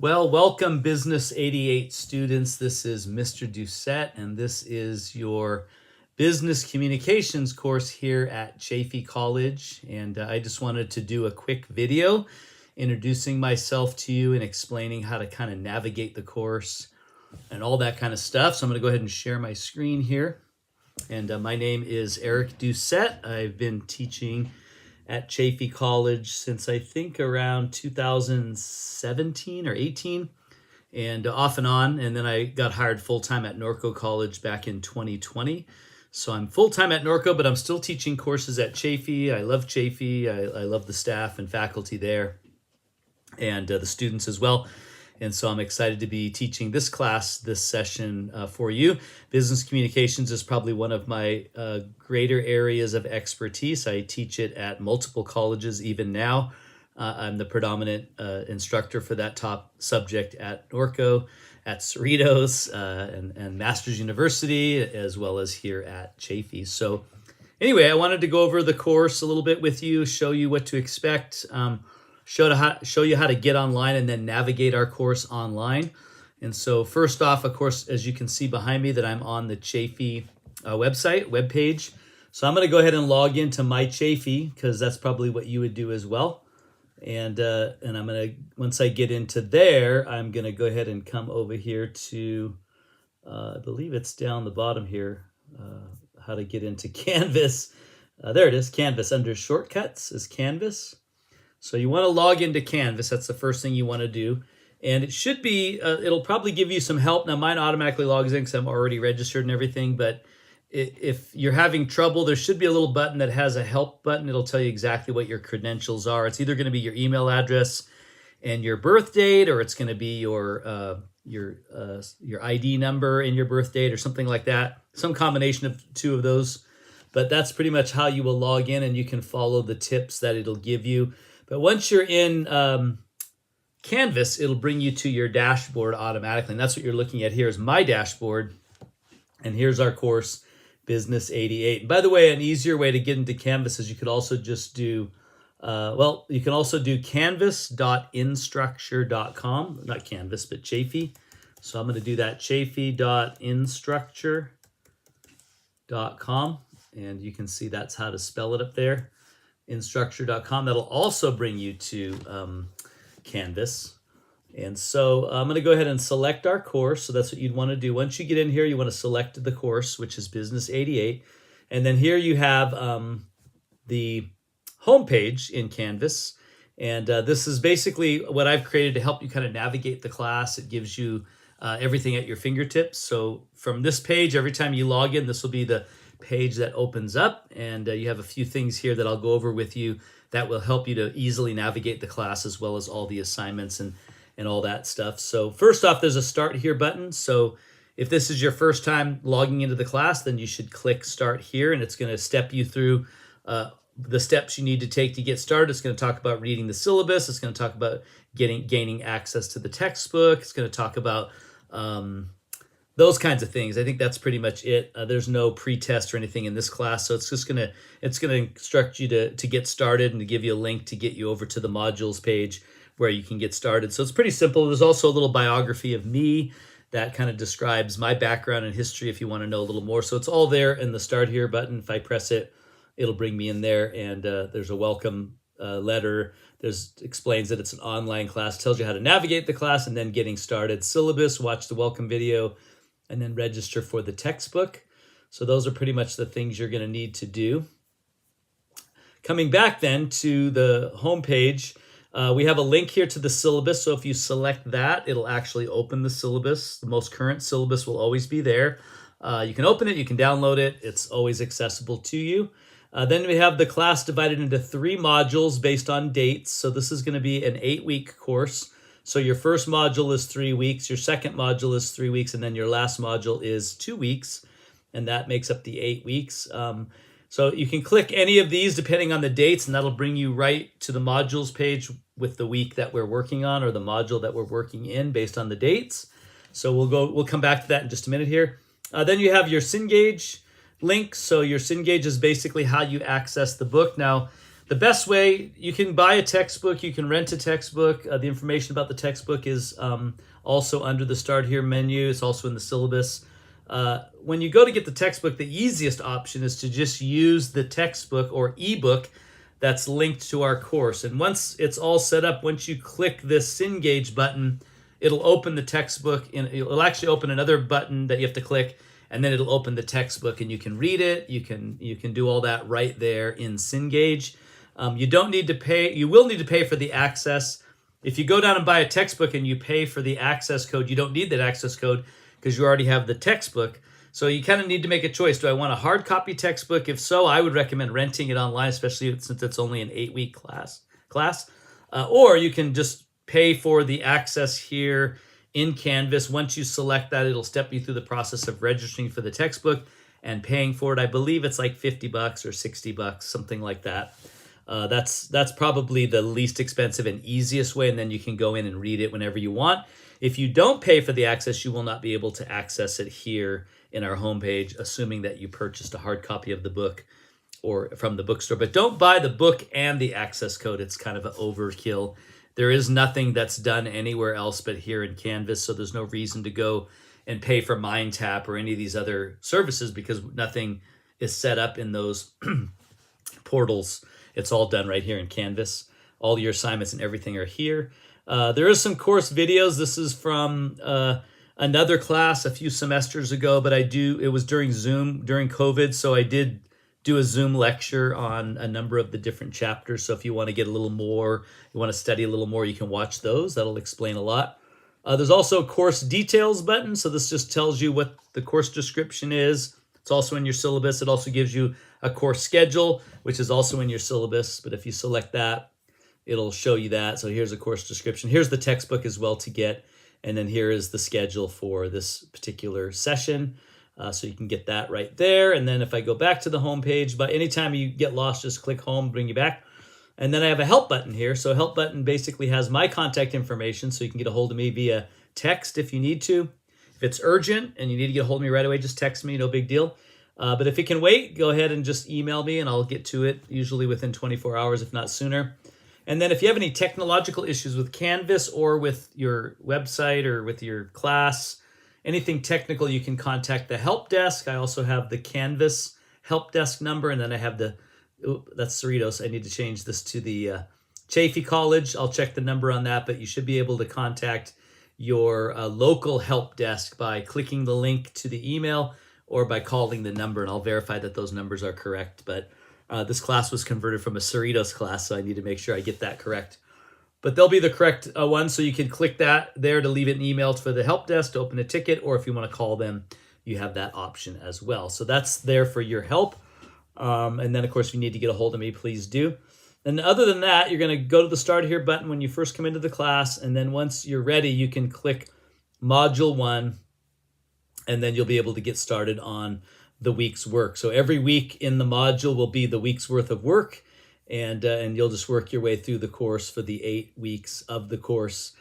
Well, welcome Business 88 students. This is Mr. Doucette, and this is your business communications course here at Chaffey College. And I just wanted to do a quick video introducing myself to you and explaining how to kind of navigate the course and all that kind of stuff. So I'm going to go ahead and share my screen here. And my name is Eric Doucette. I've been teaching at Chaffey College since I think around 2017 or 18, and off and on. And then I got hired full-time at Norco College back in 2020. So I'm full-time at Norco, but I'm still teaching courses at Chaffey. I love Chaffey. I love the staff and faculty there and the students as well. And so I'm excited to be teaching this class, this session for you. Business communications is probably one of my greater areas of expertise. I teach it at multiple colleges even now. I'm the predominant instructor for that top subject at Norco, at Cerritos, and Masters University, as well as here at Chaffey. So anyway, I wanted to go over the course a little bit with you, show you what to expect, show you how to get online and then navigate our course online. And so first off, of course, as you can see behind me, that I'm on the Chaffey webpage. So I'm going to go ahead and log into my Chaffey because that's probably what you would do as well. And I'm going to, once I get into there, I'm going to go ahead and come over here to, I believe it's down the bottom here, how to get into Canvas. There it is, Canvas. Under shortcuts is Canvas. So you want to log into Canvas. That's the first thing you want to do. And it should be, it'll probably give you some help. Now mine automatically logs in because I'm already registered and everything. But if you're having trouble, there should be a little button that has a help button. It'll tell you exactly what your credentials are. It's either going to be your email address and your birth date, or it's going to be your ID number and your birth date or something like that. Some combination of two of those. But that's pretty much how you will log in, and you can follow the tips that it'll give you. But once you're in Canvas, it'll bring you to your dashboard automatically. And that's what you're looking at here is my dashboard. And here's our course, Business 88. And by the way, an easier way to get into Canvas is you could also just do, you can also do canvas.instructure.com. Not Canvas, but Chaffey. So I'm going to do that, chaffey.instructure.com. And you can see that's how to spell it up there. Instructure.com. That'll also bring you to Canvas. And so I'm going to go ahead and select our course. So that's what you'd want to do. Once you get in here, you want to select the course, which is Business 88. And then here you have the home page in Canvas. And this is basically what I've created to help you kind of navigate the class. It gives you everything at your fingertips. So from this page, every time you log in, this will be the page that opens up, and you have a few things here that I'll go over with you that will help you to easily navigate the class as well as all the assignments and all that stuff. So first off, there's a Start Here button. So if this is your first time logging into the class, then you should click Start Here, and it's going to step you through the steps you need to take to get started. It's going to talk about reading the syllabus. It's going to talk about gaining access to the textbook. It's going to talk about those kinds of things. I think that's pretty much it. There's no pre-test or anything in this class, so it's just gonna instruct you to get started and to give you a link to get you over to the modules page where you can get started. So it's pretty simple. There's also a little biography of me that kind of describes my background and history if you want to know a little more. So it's all there in the Start Here button. If I press it, it'll bring me in there, and there's a welcome letter. Explains that it's an online class, tells you how to navigate the class, and then getting started. Syllabus, watch the welcome video, and then register for the textbook. So those are pretty much the things you're going to need to do. Coming back then to the home page, we have a link here to the syllabus. So if you select that, it'll actually open the syllabus. The most current syllabus will always be there. You can open it, you can download it. It's always accessible to you. Then we have the class divided into 3 modules based on dates. So this is going to be an 8-week course. So your first module is 3 weeks, your second module is 3 weeks, and then your last module is 2 weeks, and that makes up the 8 weeks. So you can click any of these depending on the dates, and that'll bring you right to the modules page with the week that we're working on or the module that we're working in based on the dates. So we'll come back to that in just a minute here. Then you have your Cengage link. So your Cengage is basically how you access the book. Now, the best way, you can buy a textbook, you can rent a textbook. The information about the textbook is also under the Start Here menu. It's also in the syllabus. When you go to get the textbook, the easiest option is to just use the textbook or ebook that's linked to our course. And once it's all set up, once you click this Cengage button, it'll open the textbook, and it'll actually open another button that you have to click, and then it'll open the textbook, and you can read it. You can do all that right there in Cengage. You don't need to pay. You will need to pay for the access. If you go down and buy a textbook and you pay for the access code, you don't need that access code because you already have the textbook. So you kind of need to make a choice. Do I want a hard copy textbook? If so, I would recommend renting it online, especially since it's only an 8-week class. Or you can just pay for the access here in Canvas. Once you select that, it'll step you through the process of registering for the textbook and paying for it. I believe it's like $50 or $60, something like that. That's probably the least expensive and easiest way, and then you can go in and read it whenever you want. If you don't pay for the access, you will not be able to access it here in our homepage, assuming that you purchased a hard copy of the book or from the bookstore. But don't buy the book and the access code. It's kind of an overkill. There is nothing that's done anywhere else but here in Canvas, so there's no reason to go and pay for MindTap or any of these other services because nothing is set up in those portals. It's all done right here in Canvas. All your assignments and everything are here. There is some course videos. This is from another class a few semesters ago, but it was during Zoom, during COVID, so I did do a Zoom lecture on a number of the different chapters. So if you want to get a little more, you want to study a little more, you can watch those. That'll explain a lot. There's also a course details button. So this just tells you what the course description is. It's also in your syllabus. It also gives you a course schedule, which is also in your syllabus. But if you select that, it'll show you that. So here's a course description. Here's the textbook as well to get. And then here is the schedule for this particular session. So you can get that right there. And then if I go back to the home page, but anytime you get lost, just click home, bring you back. And then I have a help button here. So help button basically has my contact information, so you can get a hold of me via text if you need to. If it's urgent and you need to get a hold of me right away, just text me, no big deal. But if it can wait, go ahead and just email me and I'll get to it usually within 24 hours, if not sooner. And then if you have any technological issues with Canvas or with your website or with your class, anything technical, you can contact the help desk. I also have the Canvas help desk number, and then I have that's Cerritos. I need to change this to the Chaffee College. I'll check the number on that, but you should be able to contact your local help desk by clicking the link to the email or by calling the number, and I'll verify that those numbers are correct. But this class was converted from a Cerritos class, so I need to make sure I get that correct. But they'll be the correct one, so you can click that there to leave an email for the help desk to open a ticket, or if you want to call them, you have that option as well. So that's there for your help. And then, of course, if you need to get a hold of me, please do. And other than that, you're going to go to the Start Here button when you first come into the class, and then once you're ready, you can click Module 1, and then you'll be able to get started on the week's work. So every week in the module will be the week's worth of work, and you'll just work your way through the course for the 8 weeks of the course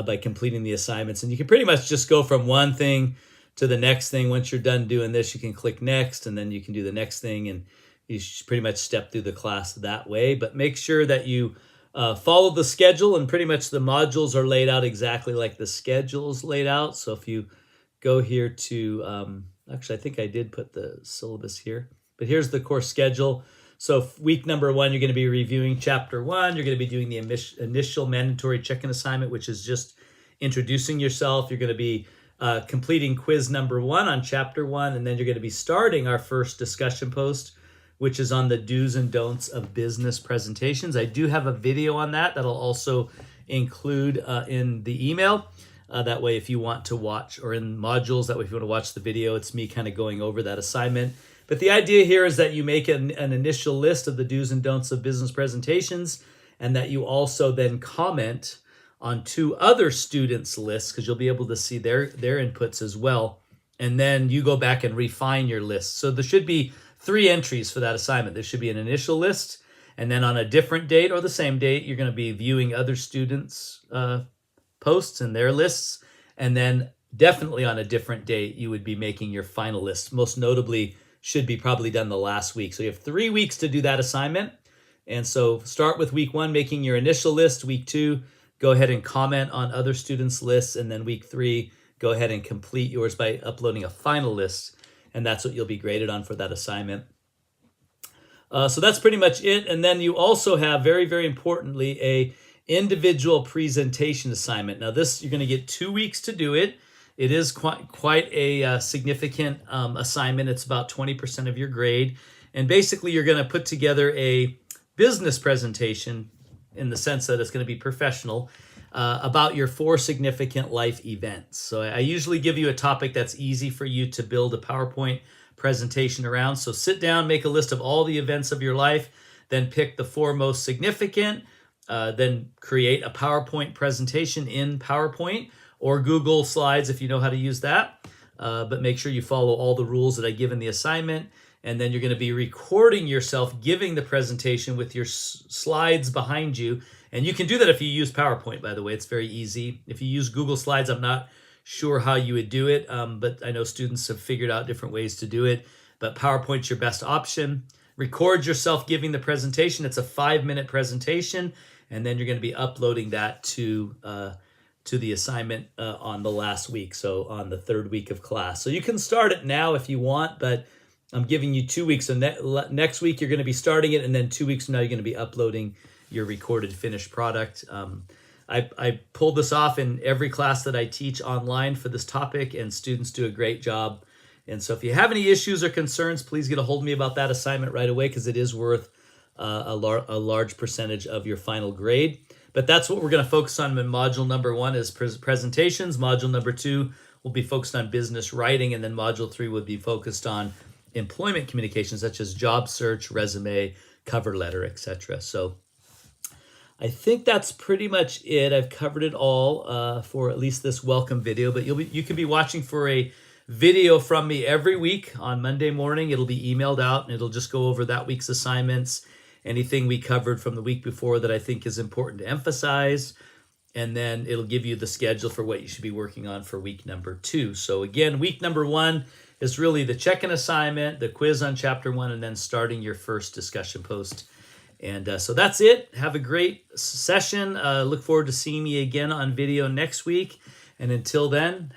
by completing the assignments. And you can pretty much just go from one thing to the next thing. Once you're done doing this, you can click next, and then you can do the next thing, and you should pretty much step through the class that way. But make sure that you follow the schedule, and pretty much the modules are laid out exactly like the schedule's laid out. So if you go here to, actually, I think I did put the syllabus here, but here's the course schedule. So week number 1, you're going to be reviewing chapter 1. You're going to be doing the initial mandatory check-in assignment, which is just introducing yourself. You're going to be completing quiz number 1 on chapter 1, and then you're going to be starting our first discussion post, which is on the do's and don'ts of business presentations. I do have a video on that that'll also include in the email. That way, if you want to watch, or in modules, that way if you want to watch the video, it's me kind of going over that assignment. But the idea here is that you make an initial list of the do's and don'ts of business presentations, and that you also then comment on 2 other students' lists, because you'll be able to see their inputs as well. And then you go back and refine your list. So there should be 3 entries for that assignment. There should be an initial list, and then on a different date or the same date, you're going to be viewing other students' posts and their lists. And then definitely on a different date, you would be making your final list. Most notably, should be probably done the last week. So you have 3 weeks to do that assignment. And so start with week 1, making your initial list. Week 2, go ahead and comment on other students' lists. And then week 3, go ahead and complete yours by uploading a final list. And that's what you'll be graded on for that assignment. So that's pretty much it. And then you also have, very, very importantly, a individual presentation assignment. Now this, you're going to get 2 weeks to do it. It is quite a significant assignment. It's about 20% of your grade. And basically you're going to put together a business presentation in the sense that it's going to be professional about your 4 significant life events. So I usually give you a topic that's easy for you to build a PowerPoint presentation around. So sit down, make a list of all the events of your life, then pick the 4 most significant, then create a PowerPoint presentation in PowerPoint or Google Slides if you know how to use that. But make sure you follow all the rules that I give in the assignment. And then you're going to be recording yourself giving the presentation with your slides behind you. And you can do that if you use PowerPoint, by the way. It's very easy. If you use Google Slides, I'm not sure how you would do it, but I know students have figured out different ways to do it. But PowerPoint's your best option. Record yourself giving the presentation. It's a 5-minute presentation, and then you're going to be uploading that to the assignment on the last week, so on the 3rd week of class. So you can start it now if you want, but I'm giving you 2 weeks. So next week you're going to be starting it, and then 2 weeks from now you're going to be uploading your recorded finished product. I pulled this off in every class that I teach online for this topic, and students do a great job. And so if you have any issues or concerns, please get a hold of me about that assignment right away, because it is worth a large percentage of your final grade. But that's what we're going to focus on in module number 1 is presentations. Module number 2 will be focused on business writing, and then module 3 would be focused on employment communications, such as job search, resume, cover letter, etc. So I think that's pretty much it. I've covered it all for at least this welcome video, but you can be watching for a video from me every week on Monday morning. It'll be emailed out, and it'll just go over that week's assignments, anything we covered from the week before that I think is important to emphasize, and then it'll give you the schedule for what you should be working on for week number 2. So again, week number 1 is really the check-in assignment, the quiz on chapter 1, and then starting your first discussion post. And so that's it. Have a great session. Look forward to seeing you again on video next week. And until then, have